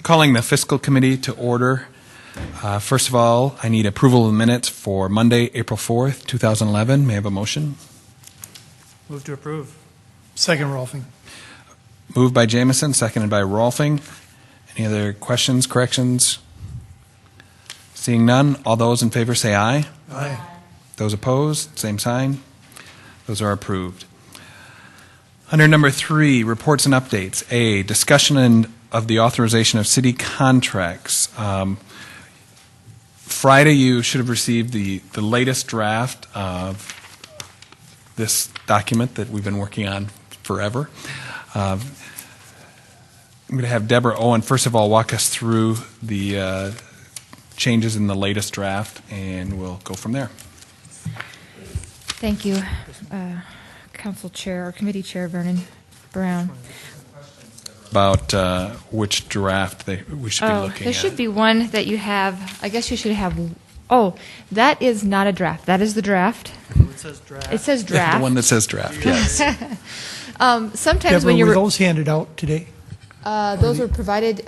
Calling the Fiscal Committee to order. First of all, I need approval of the minutes for Monday, April 4th, 2011. May I have a motion? Move to approve. Second, Rolfing. Moved by Jamison, seconded by Rolfing. Any other questions, corrections? Seeing none, all those in favor say aye. Aye. Those opposed, same sign. Those are approved. Under number 3, reports and updates. A, discussion of the authorization of city contracts. Friday, you should have received the latest draft of this document that we've been working on forever. I'm going to have Deborah Owen, first of all, walk us through the changes in the latest draft, and we'll go from there. Thank you, Council Chair, or Committee Chair Vernon Brown. About which draft we should be looking at. There should be one that you have. I guess you should have. Oh, that is not a draft. That is the draft. It says draft. It says draft. The one that says draft, yes. Sometimes Deborah, when were those handed out today? those were provided.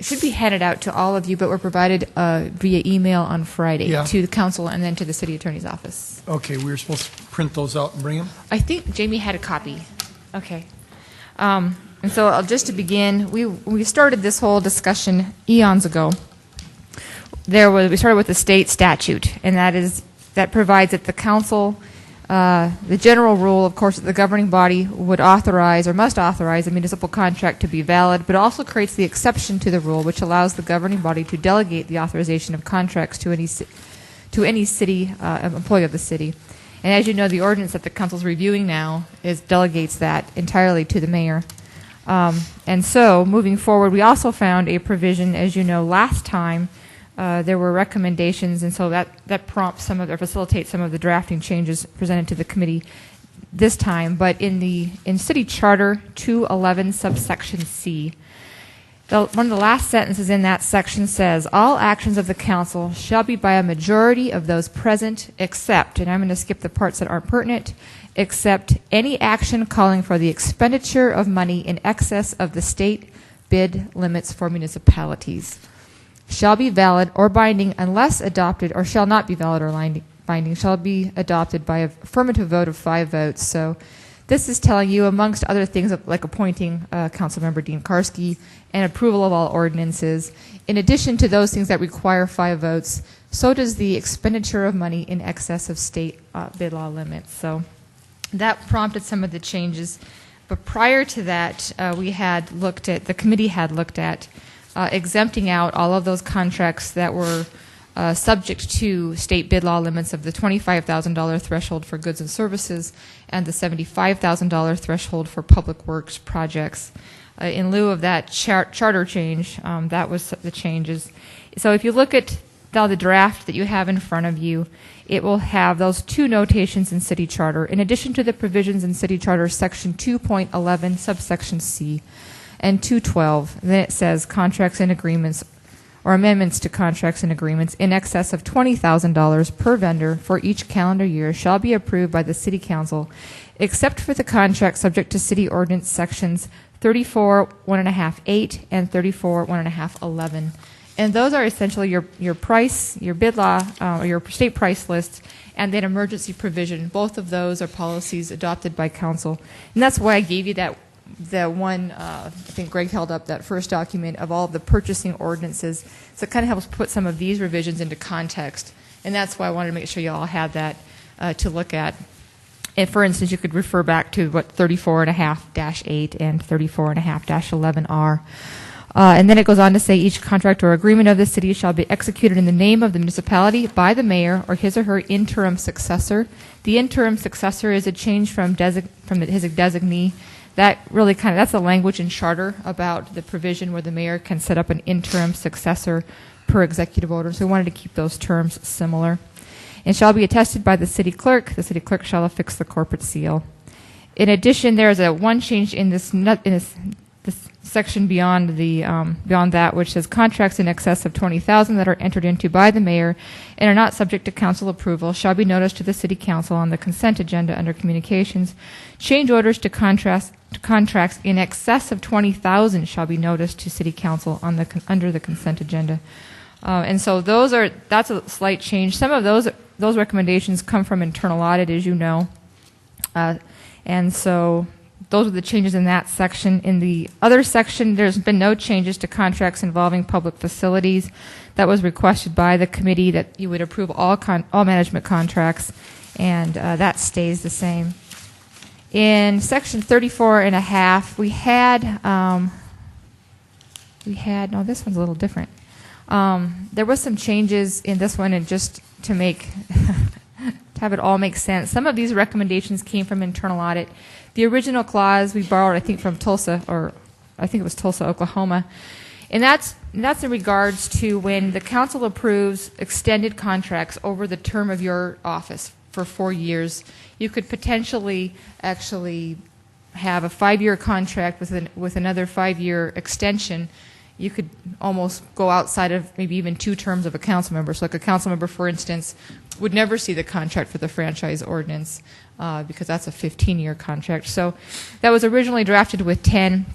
Should be handed out to all of you, but were provided via email on Friday to the council and then to the city attorney's office. Okay, we were supposed to print those out and bring them? I think Jamie had a copy. Okay. And so just to begin, we started this whole discussion eons ago. We started with the state statute, and that provides that the council, the general rule, of course, that the governing body would authorize or must authorize a municipal contract to be valid, but also creates the exception to the rule, which allows the governing body to delegate the authorization of contracts to any city employee of the city. And as you know, the ordinance that the council is reviewing now delegates that entirely to the mayor. And so, moving forward, we also found a provision, as you know, last time there were recommendations, and so that prompts facilitates some of the drafting changes presented to the committee this time. But in City Charter 211 subsection C, one of the last sentences in that section says, all actions of the council shall be by a majority of those present except, and I'm going to skip the parts that aren't pertinent, except any action calling for the expenditure of money in excess of the state bid limits for municipalities shall be valid or binding unless adopted, or shall not be valid or binding, shall be adopted by affirmative vote of 5 votes. So this is telling you, amongst other things, like appointing Councilmember Dean Karski and approval of all ordinances, in addition to those things that require 5 votes, so does the expenditure of money in excess of state bid law limits. So that prompted some of the changes. But prior to that, the committee had looked at exempting out all of those contracts that were subject to state bid law limits of the $25,000 threshold for goods and services and the $75,000 threshold for public works projects. In lieu of that charter change, that was the changes. So if you look at the draft that you have in front of you, it will have those 2 notations in City Charter, in addition to the provisions in City Charter Section 2.11, subsection C, and 212. Then it says contracts and agreements or amendments to contracts and agreements in excess of $20,000 per vendor for each calendar year shall be approved by the City Council, except for the contract subject to City Ordinance Sections 34.1.5.8 and 34.1.5.11. And those are essentially your price, your bid law, or your state price list, and then emergency provision. Both of those are policies adopted by council. And that's why I gave you that one, I think Greg held up that first document of all of the purchasing ordinances. So it kind of helps put some of these revisions into context. And that's why I wanted to make sure you all had that to look at. And for instance, you could refer back to what 34.5-8 and 34.5-11 are. And then it goes on to say each contract or agreement of the city shall be executed in the name of the municipality by the mayor or his or her interim successor. The interim successor is a change from his designee. That really that's the language in charter about the provision where the mayor can set up an interim successor per executive order. So we wanted to keep those terms similar. And shall be attested by the city clerk. The city clerk shall affix the corporate seal. In addition, there is one change in this section beyond that, which says contracts in excess of $20,000 that are entered into by the mayor and are not subject to council approval shall be noticed to the city council on the consent agenda under communications. Change orders to contracts contracts in excess of $20,000 shall be noticed to City Council on under the consent agenda. And so that's a slight change. Some of those recommendations come from internal audit, as you know. And so those are the changes in that section. In the other section, there's been no changes to contracts involving public facilities. That was requested by the committee that you would approve all management contracts, and that stays the same. In section 34 and a half, we had no, this one's a little different. There was some changes in this one, and just to make to have it all make sense, some of these recommendations came from internal audit. The original clause we borrowed, I think, from Tulsa, or I think it was Tulsa, Oklahoma, and that's in regards to when the council approves extended contracts over the term of your office for 4 years, you could potentially actually have a 5-year contract with another 5-year extension. You could almost go outside of maybe even 2 terms of a council member. So like a council member, for instance, would never see the contract for the franchise ordinance because that's a 15-year contract. So that was originally drafted with 10.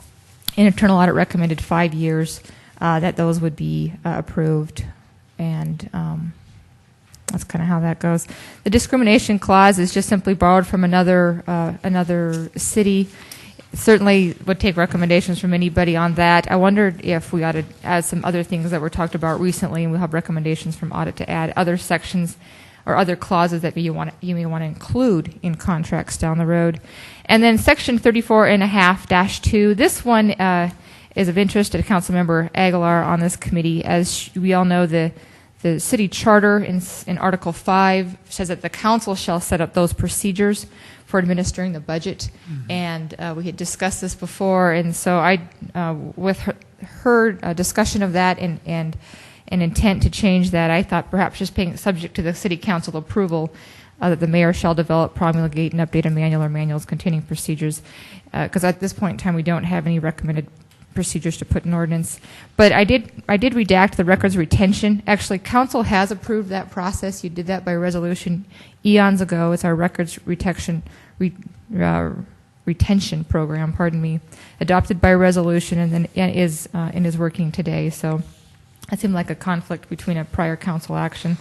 Internal audit recommended 5 years that those would be approved. And that's kind of how that goes. The discrimination clause is just simply borrowed from another city. Certainly would take recommendations from anybody on that. I wondered if we ought to add some other things that were talked about recently, and we'll have recommendations from audit to add other sections or other clauses that you may want to include in contracts down the road. And then section 34.5-2, this one is of interest to Councilmember Aguilar on this committee. As we all know, the city charter in Article 5 says that the council shall set up those procedures for administering the budget. Mm-hmm. And we had discussed this before, and so with her discussion of that and an intent to change that, I thought perhaps just being subject to the city council approval that the mayor shall develop, promulgate, and update a manual or manuals containing procedures, because at this point in time we don't have any recommended procedures to put in ordinance. But I did redact the records retention. Actually, council has approved that process. You did that by resolution eons ago. It's our records retention program, adopted by resolution, and then is working today. So that seemed like a conflict between a prior council action.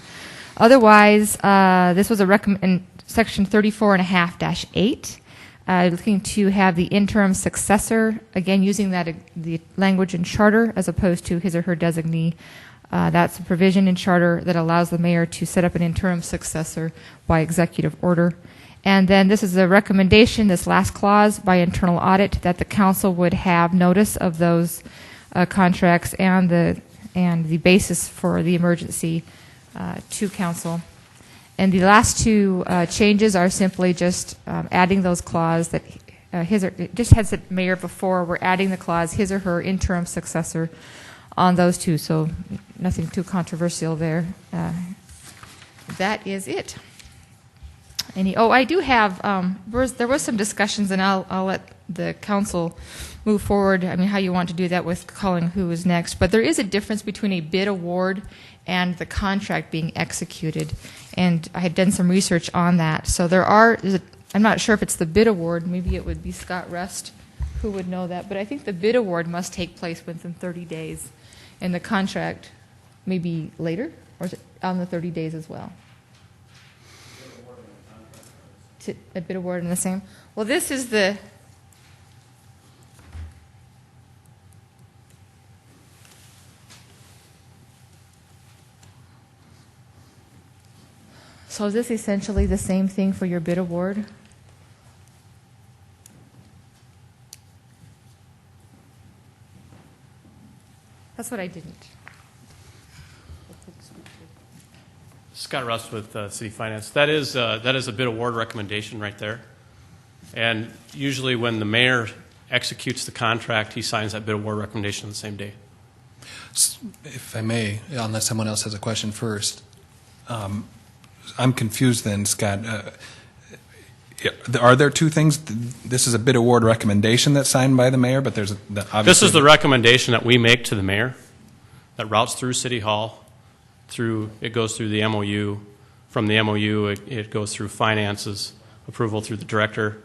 Otherwise, this was in section 34.5-8. Looking to have the interim successor, again using the language in charter as opposed to his or her designee. That's a provision in charter that allows the mayor to set up an interim successor by executive order. And then this is a recommendation, this last clause, by internal audit, that the council would have notice of those contracts and the basis for the emergency to council. And the last 2 changes are simply just adding those clauses that it just has the mayor before. We're adding the clause his or her interim successor on those 2, so nothing too controversial there. That is it. I do have. There was some discussions, and I'll let the council move forward. I mean, how you want to do that with calling who is next. But there is a difference between a bid award and the contract being executed. And I had done some research on that. So I'm not sure if it's the bid award. Maybe it would be Scott Rust who would know that. But I think the bid award must take place within 30 days. And the contract maybe later? Or is it on the 30 days as well? A bid award and the same? Well, this is the... So is this essentially the same thing for your bid award? That's what I didn't. Scott Rust with City Finance. That is a bid award recommendation right there. And usually when the mayor executes the contract, he signs that bid award recommendation on the same day. If I may, unless someone else has a question first. I'm confused then, Scott. Are there 2 things? This is a bid award recommendation that's signed by the mayor, but there's obviously... This is the recommendation that we make to the mayor that routes through City Hall. It goes through the MOU. From the MOU, it goes through finances, approval through the director,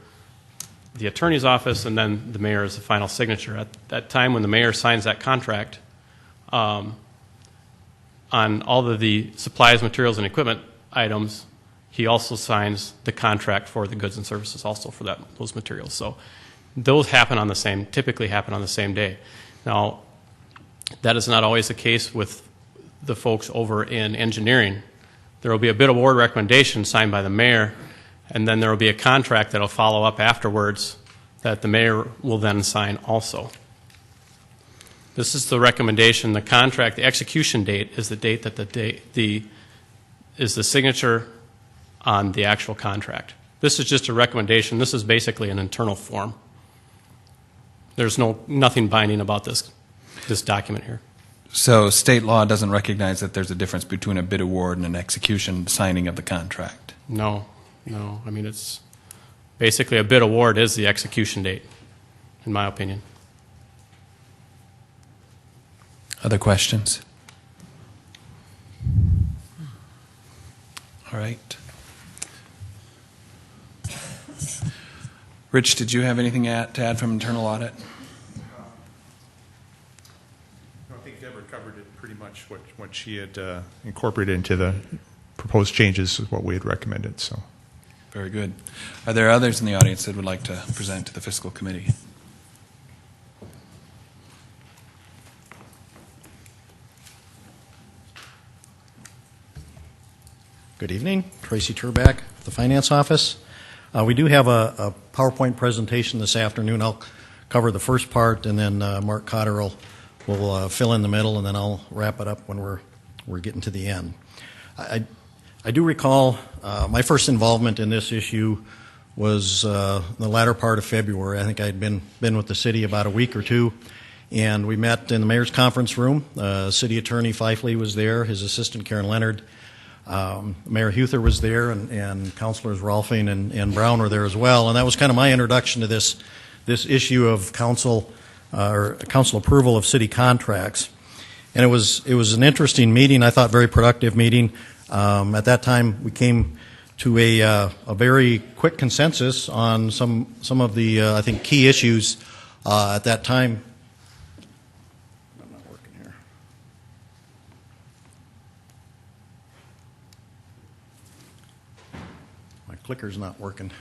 the attorney's office, and then the mayor is the final signature. At that time, when the mayor signs that contract, on all of the supplies, materials, and equipment items, he also signs the contract for the goods and services also for those materials. So those typically happen on the same day. Now, that is not always the case with the folks over in engineering. There will be a bid award recommendation signed by the mayor, and then there will be a contract that will follow up afterwards that the mayor will then sign also. This is the recommendation. The contract, the execution date is the date that is the signature on the actual contract. This is just a recommendation. This is basically an internal form. There's nothing binding about this document here. So state law doesn't recognize that there's a difference between a bid award and an execution signing of the contract? No. I mean, it's basically a bid award is the execution date, in my opinion. Other questions? All right. Rich, did you have anything to add from internal audit? I think Deborah covered it pretty much. What she had incorporated into the proposed changes is what we had recommended. So, Very good. Are there others in the audience that would like to present to the fiscal committee? Good evening. Tracy Turback, the Finance Office. We do have a PowerPoint presentation this afternoon. I'll cover the first part, and then Mark Cotter will fill in the middle, and then I'll wrap it up when we're getting to the end. I do recall my first involvement in this issue was the latter part of February. I think I'd been with the city about a week or two, and we met in the mayor's conference room. City Attorney Fifley was there, his assistant Karen Leonard. Mayor Huther was there, and Councilors Rolfing and Brown were there as well. And that was kind of my introduction to this issue of council approval of city contracts. And it was an interesting meeting. I thought very productive meeting. At that time, we came to a very quick consensus on some of the I think key issues at that time. I'm not working here. My clicker's not working.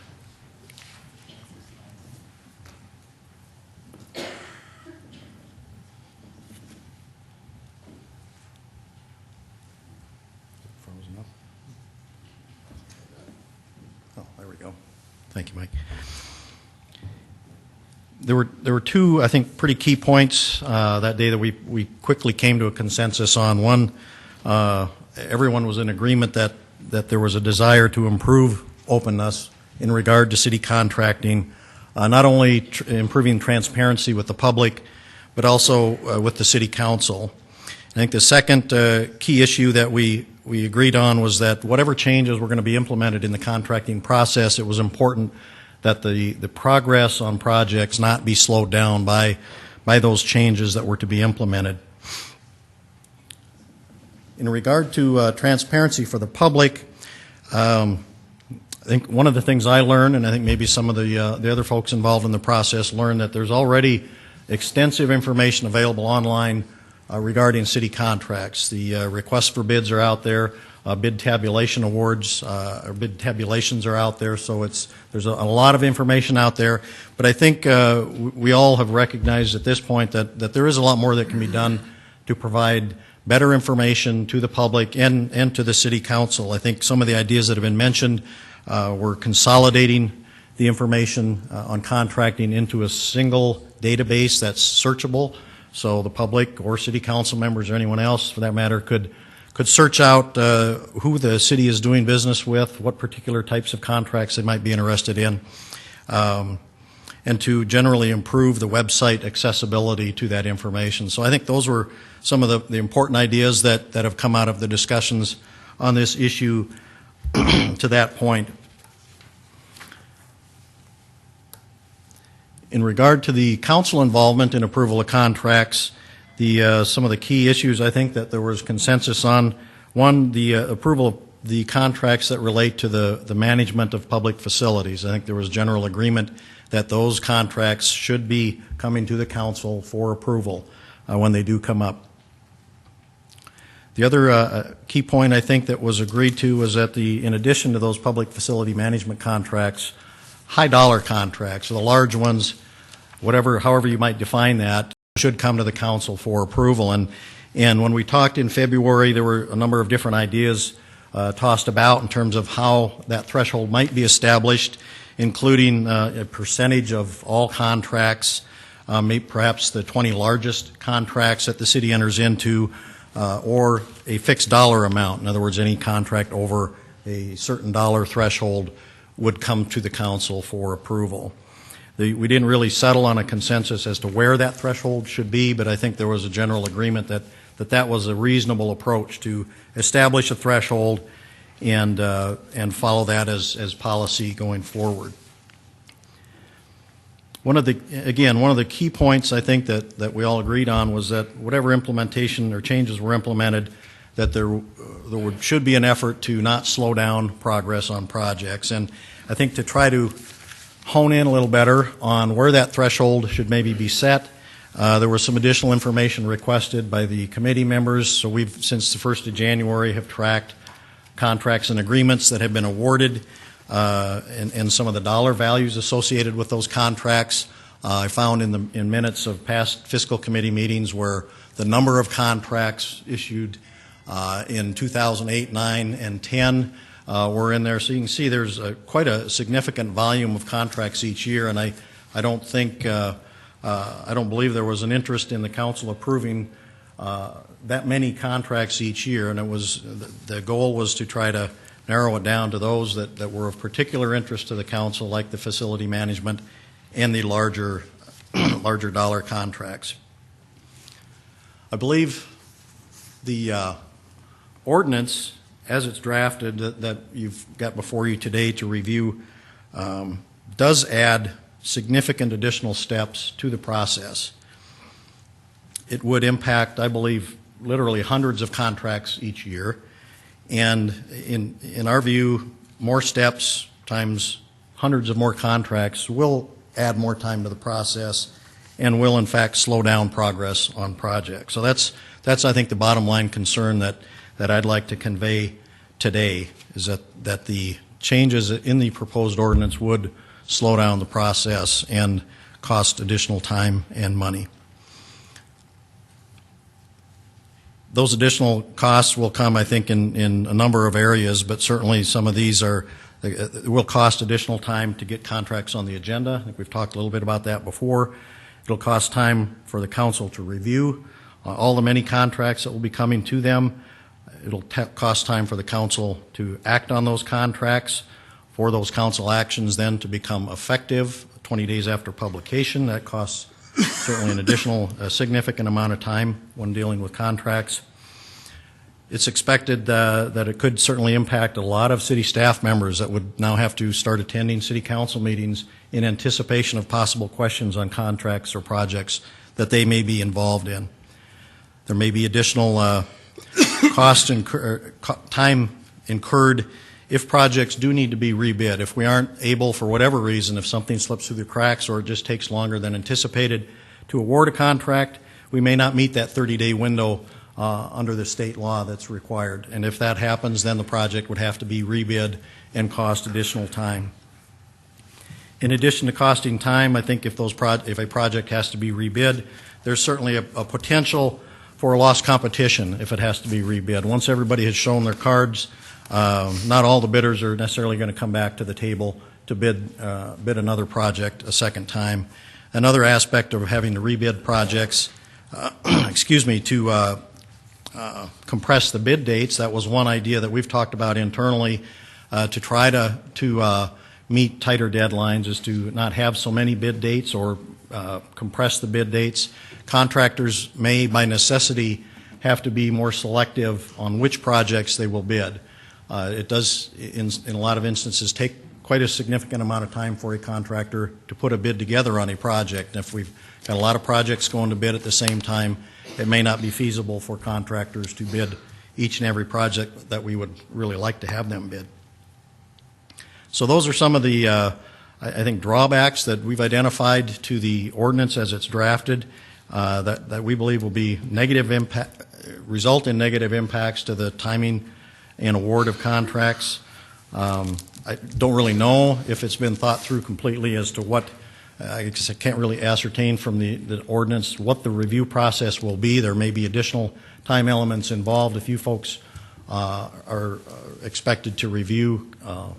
Frozen up. Oh, there we go. Thank you, Mike. There were two, I think, pretty key points that day that we quickly came to a consensus on. One, everyone was in agreement that there was a desire to improve openness in regard to city contracting, not only improving transparency with the public, but also with the city council. I think the second key issue that we agreed on was that whatever changes were going to be implemented in the contracting process, it was important that the progress on projects not be slowed down by those changes that were to be implemented. In regard to transparency for the public, I think one of the things I learned, and I think maybe some of the other folks involved in the process learned, that there's already extensive information available online regarding city contracts. The requests for bids are out there. Bid tabulation awards or bid tabulations are out there, so there's a lot of information out there. But I think we all have recognized at this point that there is a lot more that can be done to provide better information to the public and to the city council. I think some of the ideas that have been mentioned were consolidating the information on contracting into a single database that's searchable, so the public or city council members or anyone else for that matter could search out who the city is doing business with, what particular types of contracts they might be interested in, and to generally improve the website accessibility to that information. So I think those were some of the important ideas that have come out of the discussions on this issue to that point. In regard to the council involvement in approval of contracts, some of the key issues I think that there was consensus on. One, the approval the contracts that relate to the management of public facilities. I think there was general agreement that those contracts should be coming to the council for approval when they do come up. The other key point I think that was agreed to was that in addition to those public facility management contracts, high dollar contracts, or the large ones, however you might define that, should come to the council for approval. And when we talked in February, there were a number of different ideas tossed about in terms of how that threshold might be established, including a percentage of all contracts, maybe perhaps the 20 largest contracts that the city enters into, or a fixed dollar amount. In other words, any contract over a certain dollar threshold would come to the council for approval. We didn't really settle on a consensus as to where that threshold should be, but I think there was a general agreement that was a reasonable approach to establish a threshold and follow that as policy going forward. One of the key points I think that we all agreed on was that whatever implementation or changes were implemented, that there should be an effort to not slow down progress on projects. And I think to try to hone in a little better on where that threshold should maybe be set, there was some additional information requested by the committee members. So we've, since the 1st of January, have tracked contracts and agreements that have been awarded and some of the dollar values associated with those contracts. I found in minutes of past fiscal committee meetings where the number of contracts issued in 2008, 9, and 10 were in there. So you can see there's quite a significant volume of contracts each year, and I don't believe there was an interest in the council approving that many contracts each year, and the goal was to try to narrow it down to those that were of particular interest to the council, like the facility management and the larger dollar contracts. I believe the ordinance, as it's drafted, that you've got before you today to review, does add significant additional steps to the process. It would impact, I believe, literally hundreds of contracts each year. And in our view, more steps times hundreds of more contracts will add more time to the process and will, in fact, slow down progress on projects. So that's I think, the bottom line concern that I'd like to convey today, is that the changes in the proposed ordinance would slow down the process and cost additional time and money. Those additional costs will come, I think, in a number of areas, but certainly some of these will cost additional time to get contracts on the agenda. I think we've talked a little bit about that before. It'll cost time for the council to review all the many contracts that will be coming to them. It'll cost time for the council to act on those contracts, for those council actions then to become effective 20 days after publication. That costs certainly an additional significant amount of time when dealing with contracts. It's expected that it could certainly impact a lot of city staff members that would now have to start attending city council meetings in anticipation of possible questions on contracts or projects that they may be involved in. There may be additional time incurred if projects do need to be rebid. If we aren't able, for whatever reason, if something slips through the cracks or it just takes longer than anticipated to award a contract, we may not meet that 30-day window under the state law that's required. And if that happens, then the project would have to be rebid and cost additional time. In addition to costing time, I think if a project has to be rebid, there's certainly a potential for a lost competition if it has to be rebid. Once everybody has shown their cards, not all the bidders are necessarily going to come back to the table to bid another project a second time. Another aspect of having to rebid projects, to compress the bid dates. That was one idea that we've talked about internally to try to meet tighter deadlines, is to not have so many bid dates or compress the bid dates. Contractors may, by necessity, have to be more selective on which projects they will bid. It does, in a lot of instances, take quite a significant amount of time for a contractor to put a bid together on a project. And if we've got a lot of projects going to bid at the same time, it may not be feasible for contractors to bid each and every project that we would really like to have them bid. So those are some of the, I think, drawbacks that we've identified to the ordinance as it's drafted that we believe will be negative impact, result in negative impacts to the timing and award of contracts. I don't really know if it's been thought through completely as to what, I guess I can't really ascertain from the ordinance what the review process will be. There may be additional time elements involved. If you folks are expected to review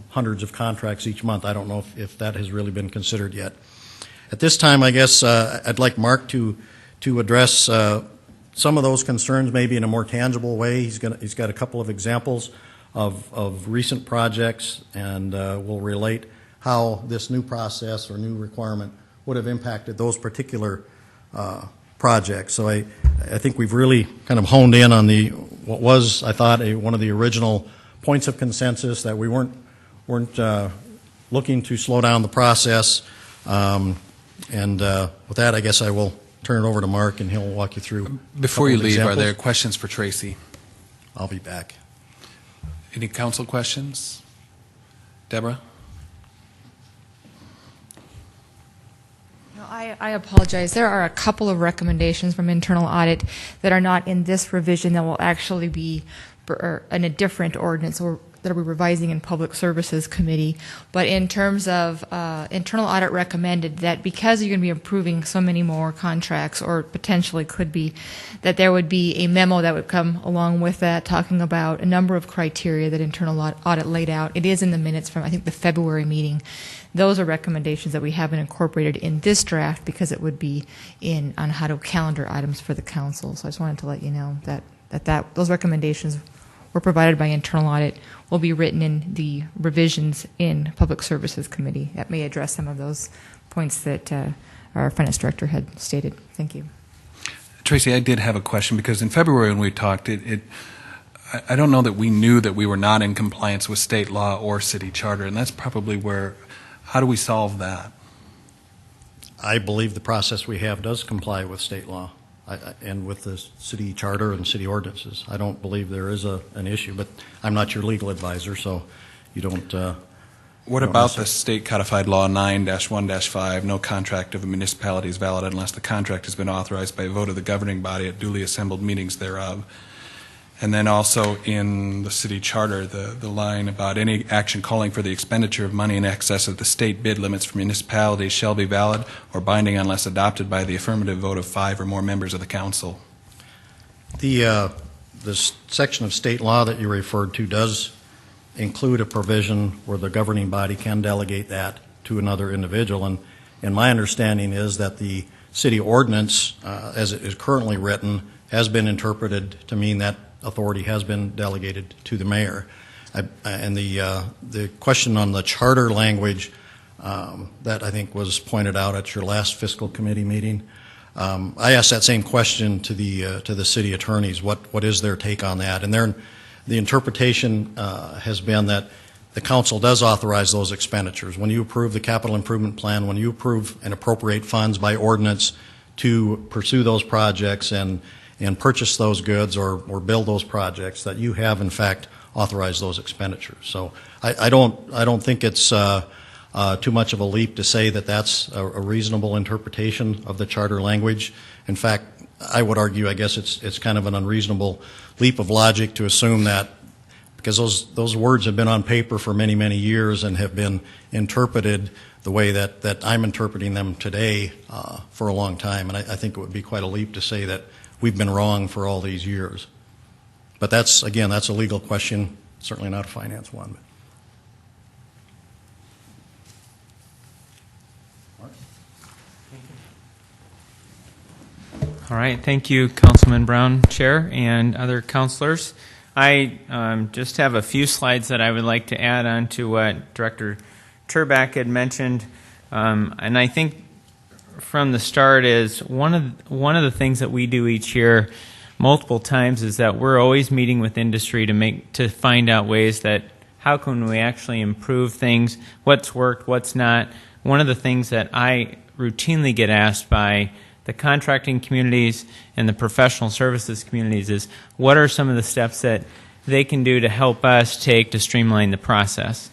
hundreds of contracts each month, I don't know if that has really been considered yet. At this time, I guess I'd like Mark to address some of those concerns maybe in a more tangible way. He's got a couple of examples of recent projects, and will relate how this new process or new requirement would have impacted those particular projects. So I think we've really kind of honed in on what was, I thought, one of the original points of consensus, that we weren't looking to slow down the process. With that, I guess I will turn it over to Mark, and he'll walk you through. Before you leave, examples. are there questions for Tracy? I'll be back. Any council questions? Deborah? No, I apologize. There are a couple of recommendations from internal audit that are not in this revision that will actually be in a different ordinance or that we're revising in Public Services Committee. But in terms of internal audit recommended that because you're going to be approving so many more contracts, or potentially could be, that there would be a memo that would come along with that talking about a number of criteria that internal audit laid out. It is in the minutes from, I think, the February meeting. Those are recommendations that we haven't incorporated in this draft because it would be on how to calendar items for the council. So I just wanted to let you know that those recommendations were provided by internal audit will be written in the revisions in Public Services Committee that may address some of those points that our finance director had stated. Thank you. Tracy, I did have a question, because in February when we talked, I don't know that we knew that we were not in compliance with state law or city charter, and that's probably where, how do we solve that? I believe the process we have does comply with state law and with the city charter and city ordinances. I don't believe there is an issue, but I'm not your legal advisor, so you don't. What about the state codified law 9-1-5, no contract of a municipality is valid unless the contract has been authorized by a vote of the governing body at duly assembled meetings thereof? And then also in the city charter, the line about any action calling for the expenditure of money in excess of the state bid limits for municipalities shall be valid or binding unless adopted by the affirmative vote of 5 or more members of the council. The section of state law that you referred to does include a provision where the governing body can delegate that to another individual. And my understanding is that the city ordinance, as it is currently written, has been interpreted to mean that authority has been delegated to the mayor. And the question on the charter language that I think was pointed out at your last fiscal committee meeting, I asked that same question to the city attorneys. What is their take on that? And the interpretation has been that the council does authorize those expenditures. When you approve the capital improvement plan, when you approve and appropriate funds by ordinance to pursue those projects and purchase those goods or build those projects, that you have in fact authorized those expenditures. So I don't think it's too much of a leap to say that that's a reasonable interpretation of the charter language. In fact, I would argue, I guess it's kind of an unreasonable leap of logic to assume that, because those words have been on paper for many, many years and have been interpreted the way that I'm interpreting them today for a long time. And I think it would be quite a leap to say that we've been wrong for all these years. But that's a legal question, certainly not a finance one. All right, thank you, Councilman Brown, Chair, and other councilors. I just have a few slides that I would like to add on to what Director Turbach had mentioned, and I think from the start is one of the things that we do each year multiple times is that we're always meeting with industry to find out ways that how can we actually improve things, what's worked, what's not. One of the things that I routinely get asked by the contracting communities and the professional services communities is what are some of the steps that they can do to help us take to streamline the process.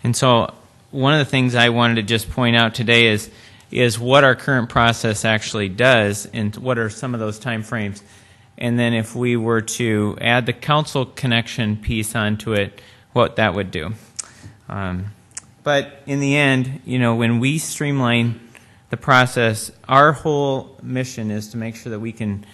And so one of the things I wanted to just point out today is what our current process actually does and what are some of those time frames. And then if we were to add the council connection piece onto it, what that would do. But in the end, when we streamline the process, our whole mission is to make sure that we can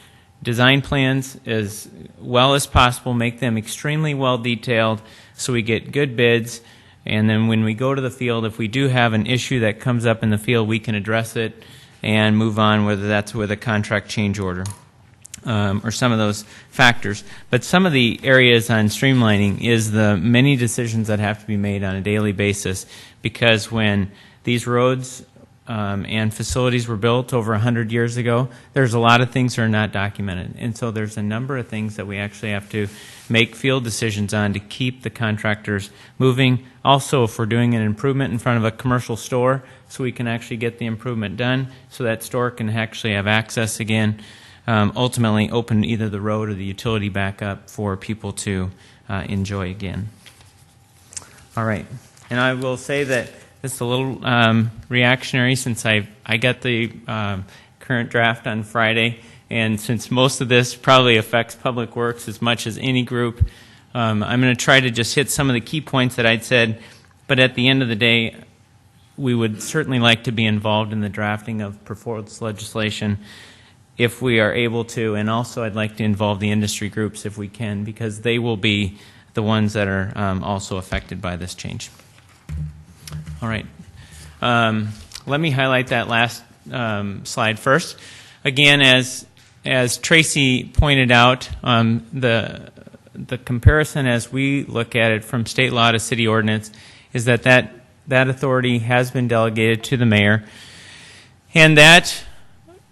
design plans as well as possible, make them extremely well detailed so we get good bids, and then when we go to the field, if we do have an issue that comes up in the field, we can address it and move on, whether that's with a contract change order or some of those factors. But some of the areas on streamlining is the many decisions that have to be made on a daily basis, because when these roads and facilities were built over 100 years ago, there's a lot of things that are not documented. And so there's a number of things that we actually have to make field decisions on to keep the contractors moving. Also, if we're doing an improvement in front of a commercial store, so we can actually get the improvement done, so that store can actually have access again, ultimately open either the road or the utility back up for people to enjoy again. All right. And I will say that it's a little reactionary since I got the current draft on Friday, and since most of this probably affects Public Works as much as any group, I'm going to try to just hit some of the key points that I'd said, but at the end of the day, we would certainly like to be involved in the drafting of proposed legislation if we are able to, and also I'd like to involve the industry groups if we can, because they will be the ones that are also affected by this change. All right. Let me highlight that last slide first. Again, as Tracy pointed out, the comparison as we look at it from state law to city ordinance is that authority has been delegated to the mayor, and that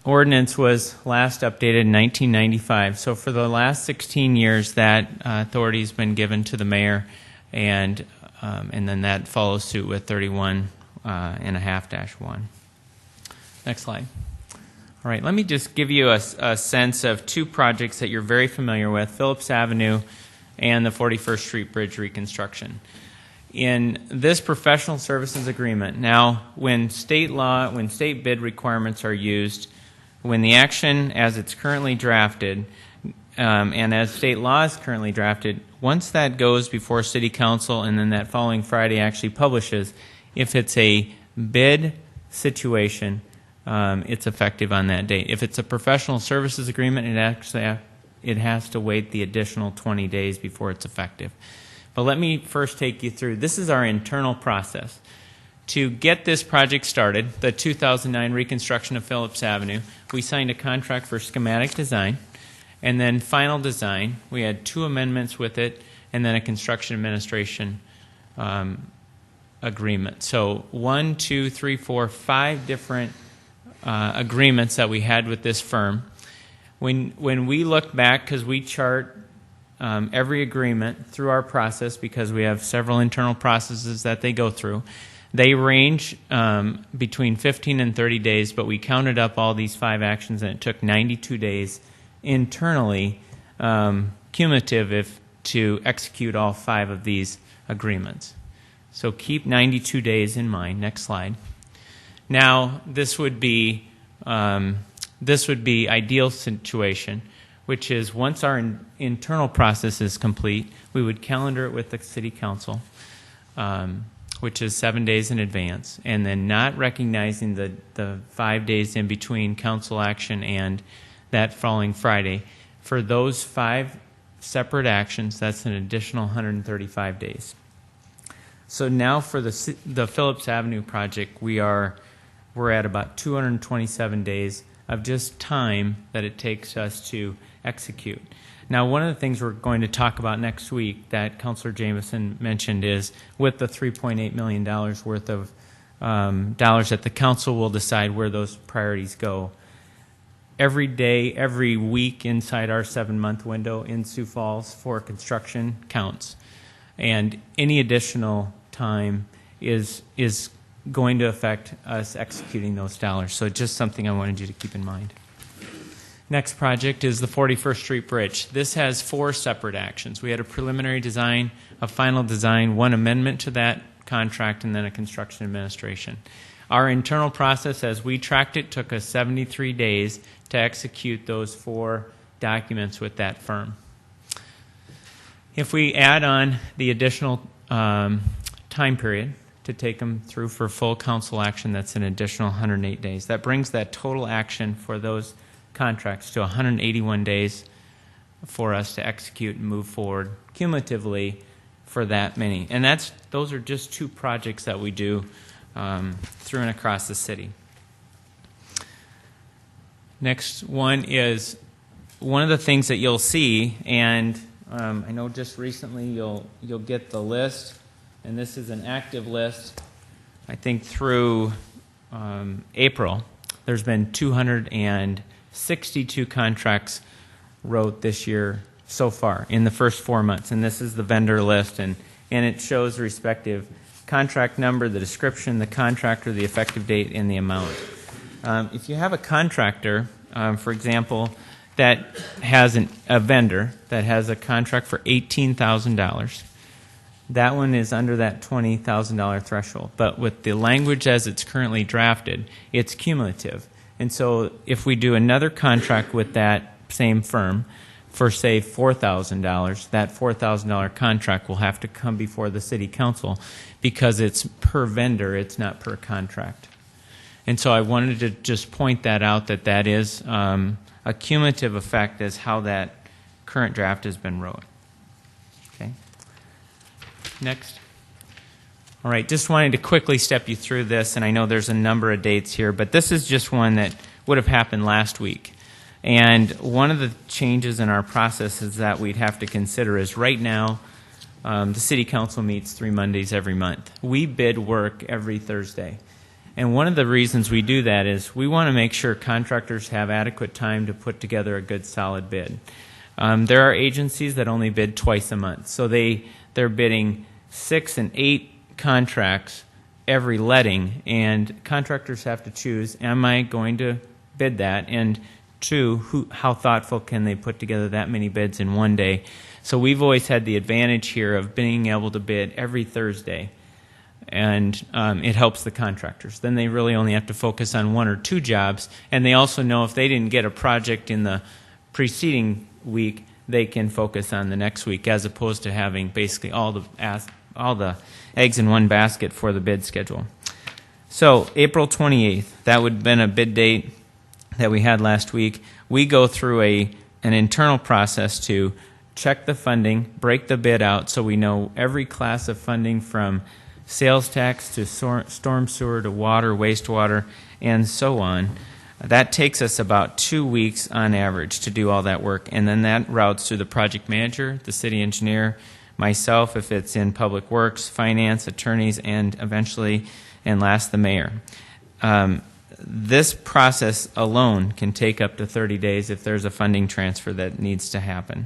ordinance was last updated in 1995. So for the last 16 years, that authority has been given to the mayor, and then that follows suit with 31.5-1. Next slide. All right, let me just give you a sense of two projects that you're very familiar with, Phillips Avenue and the 41st Street Bridge reconstruction. In this professional services agreement, now when state bid requirements are used, when the action as it's currently drafted and as state law is currently drafted, once that goes before City Council and then that following Friday actually publishes, if it's a bid situation, it's effective on that date. If it's a professional services agreement, it has to wait the additional 20 days before it's effective. But let me first take you through. This is our internal process. To get this project started, the 2009 reconstruction of Phillips Avenue, we signed a contract for schematic design, and then final design. We had 2 amendments with it, and then a construction administration agreement. So 1, 2, 3, 4, 5 different agreements that we had with this firm. When we look back, because we chart every agreement through our process, because we have several internal processes that they go through, they range between 15 and 30 days, but we counted up all these 5 actions, and it took 92 days internally, cumulative, to execute all 5 of these agreements. So keep 92 days in mind. Next slide. Now, this would be ideal situation, which is once our internal process is complete, we would calendar it with the City Council, which is 7 days in advance, and then not recognizing the 5 days in between council action and that following Friday. For those 5 separate actions, that's an additional 135 days. So now for the Phillips Avenue project, we're at about 227 days of just time that it takes us to execute. Now, one of the things we're going to talk about next week that Councilor Jameson mentioned is with the $3.8 million worth of dollars that the council will decide where those priorities go. Every day, every week inside our 7-month window in Sioux Falls for construction counts. And any additional time is going to affect us executing those dollars. So just something I wanted you to keep in mind. Next project is the 41st Street Bridge. This has 4 separate actions. We had a preliminary design, a final design, one amendment to that contract, and then a construction administration. Our internal process, as we tracked it, took us 73 days to execute those 4 documents with that firm. If we add on the additional time period to take them through for full council action, that's an additional 108 days. That brings that total action for those contracts to 181 days for us to execute and move forward cumulatively for that many. And those are just 2 projects that we do through and across the city. Next one is one of the things that you'll see, and I know just recently you'll get the list, and this is an active list. I think through April, there's been 262 contracts wrote this year so far in the first 4 months, and this is the vendor list, and it shows the respective contract number, the description, the contractor, the effective date, and the amount. If you have a contractor, for example, that has a vendor that has a contract for $18,000, that one is under that $20,000 threshold. But with the language as it's currently drafted, it's cumulative. And so if we do another contract with that same firm for, say, $4,000, that $4,000 contract will have to come before the city council because it's per vendor, it's not per contract. And so I wanted to just point that out, that is a cumulative effect as how that current draft has been wrote. Okay. Next. All right, just wanted to quickly step you through this, and I know there's a number of dates here, but this is just one that would have happened last week. And one of the changes in our process is that we'd have to consider is right now the city council meets 3 Mondays every month. We bid work every Thursday. And one of the reasons we do that is we want to make sure contractors have adequate time to put together a good, solid bid. There are agencies that only bid twice a month, so they're bidding 6 and 8 contracts every letting, and contractors have to choose, am I going to bid that? And 2, how thoughtful can they put together that many bids in one day? So we've always had the advantage here of being able to bid every Thursday, and it helps the contractors. Then they really only have to focus on 1 or 2 jobs, and they also know if they didn't get a project in the preceding week, they can focus on the next week, as opposed to having basically all the eggs in one basket for the bid schedule. So April 28th, that would have been a bid date that we had last week. We go through an internal process to check the funding, break the bid out so we know every class of funding from sales tax to storm sewer to water, wastewater, and so on. That takes us about 2 weeks on average to do all that work, and then that routes through the project manager, the city engineer, myself if it's in public works, finance, attorneys, and eventually, and last, the mayor. This process alone can take up to 30 days if there's a funding transfer that needs to happen.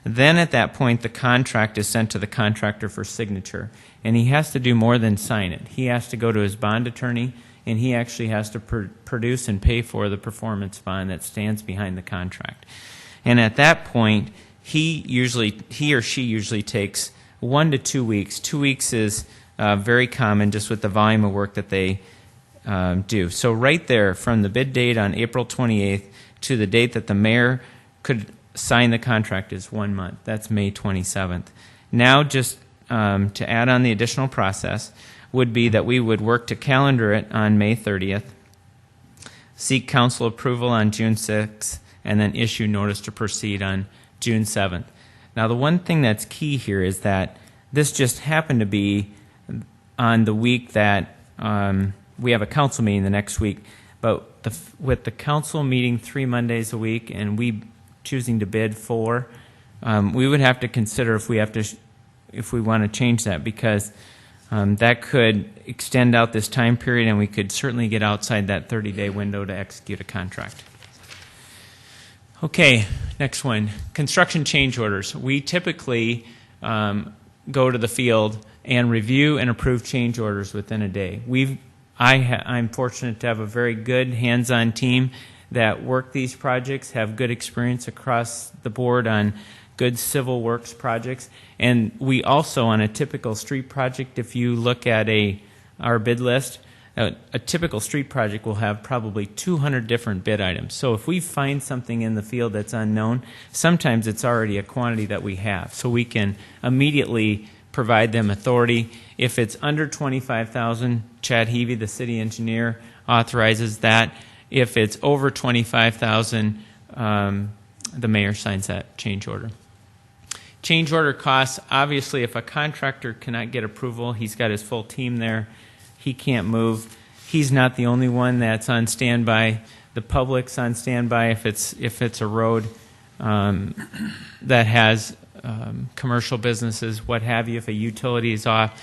Then at that point, the contract is sent to the contractor for signature, and he has to do more than sign it. He has to go to his bond attorney, and he actually has to produce and pay for the performance bond that stands behind the contract. And at that point, he or she usually takes 1 to 2 weeks. 2 weeks is very common just with the volume of work that they do. So right there, from the bid date on April 28th to the date that the mayor could sign the contract is 1 month. That's May 27th. Now just to add on the additional process would be that we would work to calendar it on May 30th, seek council approval on June 6th, and then issue notice to proceed on June 7th. Now the one thing that's key here is that this just happened to be on the week that we have a council meeting the next week, but with the council meeting 3 Mondays a week and we choosing to bid 4, we would have to consider if we want to change that, because that could extend out this time period and we could certainly get outside that 30-day window to execute a contract. Okay, next one, construction change orders. We typically go to the field and review and approve change orders within a day. I'm fortunate to have a very good hands-on team that work these projects, have good experience across the board on good civil works projects. And we also, on a typical street project, if you look at our bid list, a typical street project will have probably 200 different bid items. So if we find something in the field that's unknown, sometimes it's already a quantity that we have. So we can immediately provide them authority. If it's under $25,000, Chad Heavey, the city engineer, authorizes that. If it's over $25,000, the mayor signs that change order. Change order costs, obviously, if a contractor cannot get approval, he's got his full team there. He can't move. He's not the only one that's on standby. The public's on standby if it's a road that has commercial businesses, what have you. If a utility is off,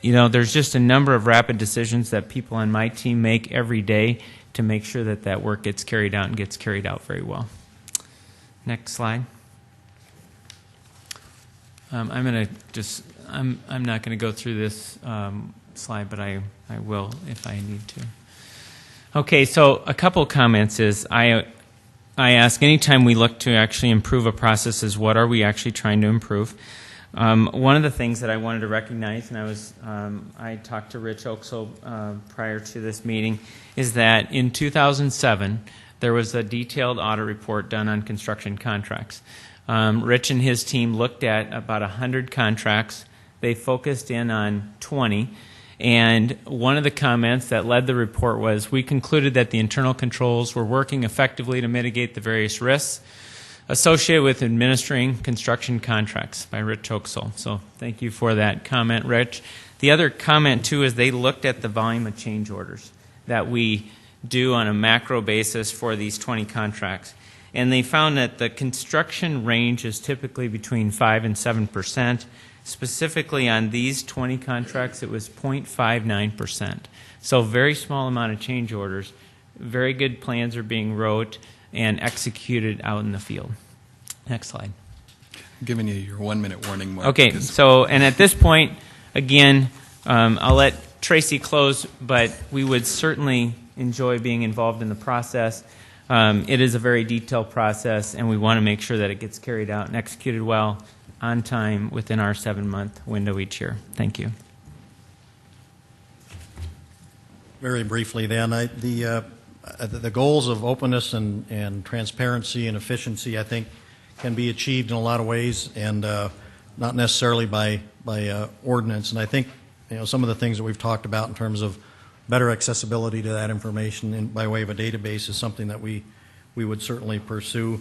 there's just a number of rapid decisions that people on my team make every day to make sure that work gets carried out and gets carried out very well. Next slide. I'm not going to go through this slide, but I will if I need to. Okay, so a couple comments is I ask anytime we look to actually improve a process is what are we actually trying to improve? One of the things that I wanted to recognize, and I talked to Rich Oakso prior to this meeting, is that in 2007 there was a detailed audit report done on construction contracts. Rich and his team looked at about 100 contracts. They focused in on 20. And one of the comments that led the report was, we concluded that the internal controls were working effectively to mitigate the various risks associated with administering construction contracts, by Rich Oakso. So thank you for that comment, Rich. The other comment, too, is they looked at the volume of change orders that we do on a macro basis for these 20 contracts. And they found that the construction range is typically between 5 and 7%. Specifically on these 20 contracts, it was 0.59%. So very small amount of change orders. Very good plans are being wrote and executed out in the field. Next slide. I'm giving you your 1 minute warning, Mark. Okay, so, and at this point, again, I'll let Tracy close, but we would certainly enjoy being involved in the process. It is a very detailed process, and we want to make sure that it gets carried out and executed well, on time, within our 7-month window each year. Thank you. Very briefly then, the goals of openness and transparency and efficiency, I think, can be achieved in a lot of ways, and not necessarily by ordinance. And I think some of the things that we've talked about in terms of better accessibility to that information by way of a database is something that we would certainly pursue.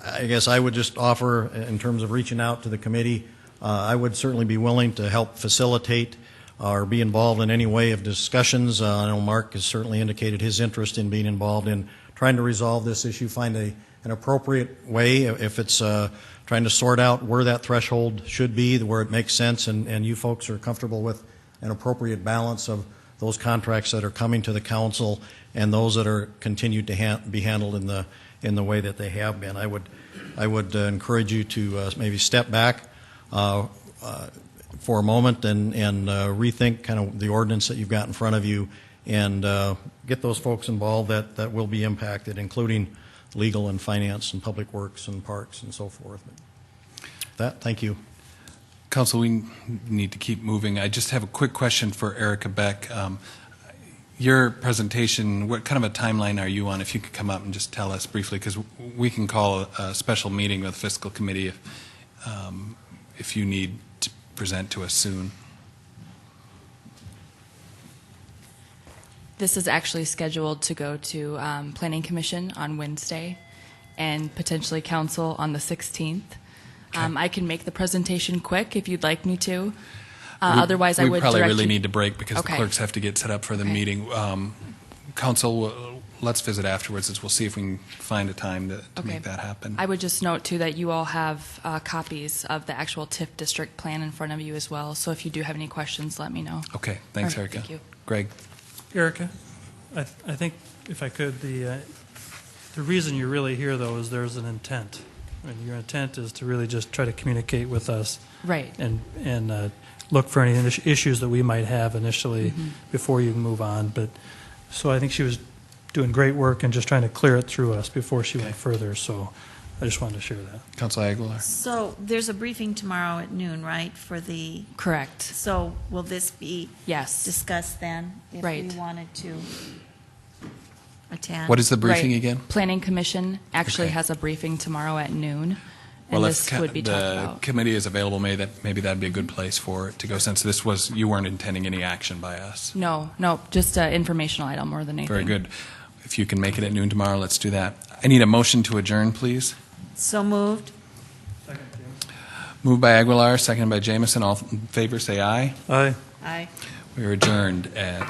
I guess I would just offer, in terms of reaching out to the committee, I would certainly be willing to help facilitate or be involved in any way of discussions. I know Mark has certainly indicated his interest in being involved in trying to resolve this issue, find an appropriate way if it's trying to sort out where that threshold should be, where it makes sense, and you folks are comfortable with an appropriate balance of those contracts that are coming to the council and those that are continued to be handled in the way that they have been. I would encourage you to maybe step back for a moment and rethink kind of the ordinance that you've got in front of you and get those folks involved that will be impacted, including legal and finance and public works and parks and so forth. With that, thank you. Council, we need to keep moving. I just have a quick question for Erica Beck. Your presentation, what kind of a timeline are you on? If you could come up and just tell us briefly, because we can call a special meeting with the Fiscal Committee if you need to present to us soon. This is actually scheduled to go to Planning Commission on Wednesday and potentially Council on the 16th. Okay. I can make the presentation quick if you'd like me to. Otherwise, I would probably direct really you. need to break because Okay. the clerks have to get set up for the meeting. Council, let's visit afterwards. We'll see if we can find a time to make that happen. I would just note, too, that you all have copies of the actual TIF district plan in front of you as well. So if you do have any questions, let me know. Okay. Thanks, All right, Erica. thank you. Greg. Erica, I think if I could, the reason you're really here, though, is there's an intent. And your intent is to really just try to communicate with us. Right. And look for any issues that we might have initially before you move on. But so I think she was doing great work and just trying to clear it through us before she went further. So I just wanted to share that. Councilor Aguilar. So there's a briefing tomorrow at noon, right, for the, Correct. so will this be Yes. discussed then? If Right. we wanted to attend? What is the briefing Right. again? Planning Commission actually Okay. has a briefing tomorrow at noon, Well, and if this would be talked the about. committee is available, maybe that'd be a good place for it to go, since this was, you weren't intending any action by us. No, just an informational item more than anything. Very good. If you can make it at noon tomorrow, let's do that. I need a motion to adjourn, please. So moved? Moved by Aguilar, seconded by Jamison. All in favor, say aye. Aye. Aye. We are adjourned at